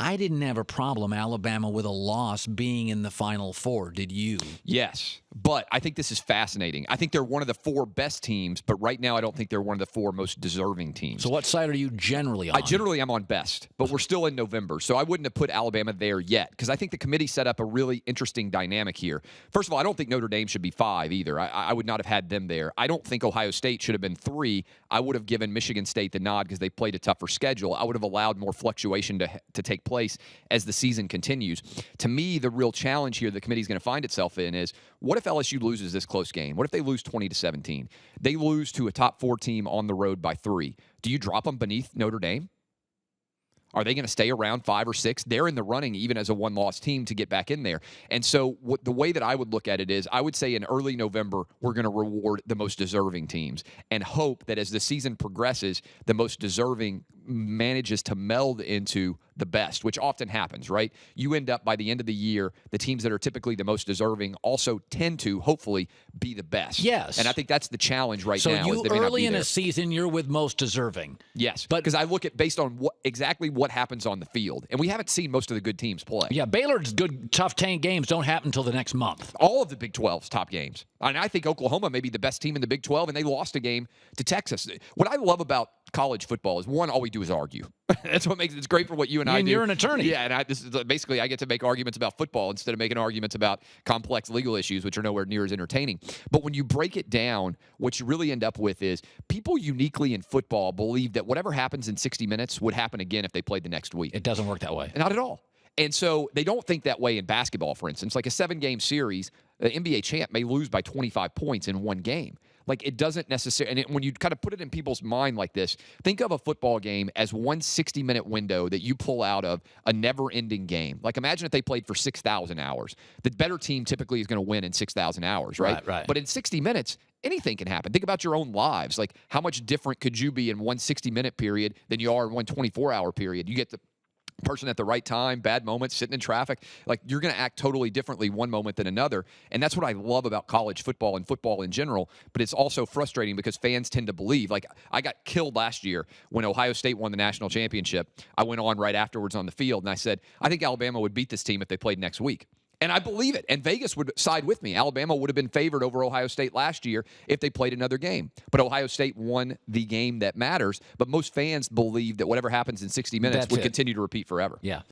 I didn't have a problem, Alabama, with a loss being in the Final Four. Did you? Yes, but I think this is fascinating. I think they're one of the 4 best teams, but right now I don't think they're one of the 4 most deserving teams. So what side are you generally on? I generally am on best, but we're still in November, so I wouldn't have put Alabama there yet because I think the committee set up a really interesting dynamic here. First of all, I don't think Notre Dame should be 5 either. I would not have had them there. I don't think Ohio State should have been 3. I would have given Michigan State the nod because they played a tougher schedule. I would have allowed more fluctuation to take place as the season continues. To me, the real challenge here the committee's going to find itself in is, what if LSU loses this close game? What if they lose 20-17? They lose to a top 4 team on the road by 3. Do you drop them beneath Notre Dame? Are they going to stay around 5 or 6? They're in the running even as a one-loss team to get back in there. And so the way that I would look at it is I would say in early November, we're going to reward the most deserving teams and hope that as the season progresses, the most deserving manages to meld into the best, which often happens, right? You end up by the end of the year, the teams that are typically the most deserving also tend to, hopefully, be the best. Yes. And I think that's the challenge right now. So you early in a season, you're with most deserving. Yes, but because I look at based on exactly what happens on the field, and we haven't seen most of the good teams play. Yeah, Baylor's good, tough 10 games don't happen until the next month. All of the Big 12's top games. And I think Oklahoma may be the best team in the Big 12, and they lost a game to Texas. What I love about college football is, one, all we do is argue. That's what makes it great for what you and I do. You're an attorney. Yeah, and this is basically I get to make arguments about football instead of making arguments about complex legal issues, which are nowhere near as entertaining. But when you break it down, what you really end up with is people uniquely in football believe that whatever happens in 60 minutes would happen again if they played the next week. It doesn't work that way. Not at all. And so they don't think that way in basketball, for instance. Like a 7-game series, the NBA champ may lose by 25 points in one game. Like, it doesn't necessarily, and when you kind of put it in people's mind like this, think of a football game as one 60-minute window that you pull out of a never-ending game. Like, imagine if they played for 6,000 hours. The better team typically is going to win in 6,000 hours, right? Right. But in 60 minutes, anything can happen. Think about your own lives. Like, how much different could you be in one 60-minute period than you are in one 24-hour period? You get the person at the right time, bad moments, sitting in traffic. Like, you're going to act totally differently one moment than another. And that's what I love about college football and football in general. But it's also frustrating because fans tend to believe. Like, I got killed last year when Ohio State won the national championship. I went on right afterwards on the field and I said, I think Alabama would beat this team if they played next week. And I believe it. And Vegas would side with me. Alabama would have been favored over Ohio State last year if they played another game. But Ohio State won the game that matters. But most fans believe that whatever happens in 60 minutes would continue to repeat forever. Yeah.